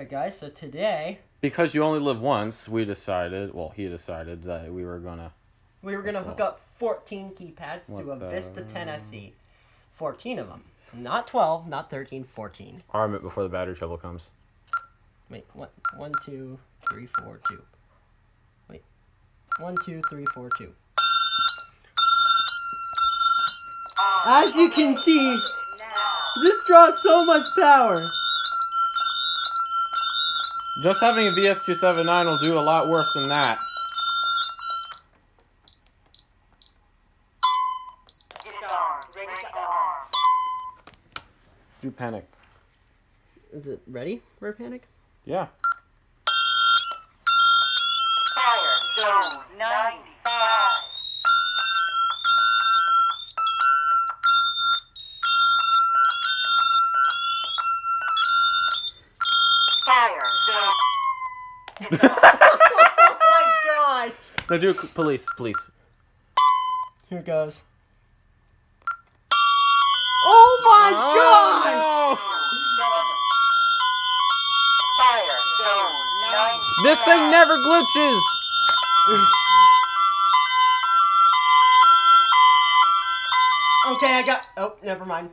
Alright guys, so today... Because you only live once, he decided that we were gonna hook up 14 keypads to a Vista 10 SE. 14 of them. Not 12, not 13, 14. Arm it before the battery trouble comes. Wait, 1, 2, 3, 4, 2. Wait, 1, 2, 3, 4, 2. As you can see, this draws so much power. Just having a VS279 will do a lot worse than that. Do panic. Is it ready for panic? Yeah. Fire zone 95. Fire zone. Oh my gosh! No, do police. Here goes. Oh my gosh! No! Fire zone 95. This thing never glitches! Okay, I got... Oh, never mind.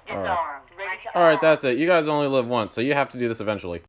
Disarmed. Ready to Alright, that's it. You guys only live once, so you have to do this eventually.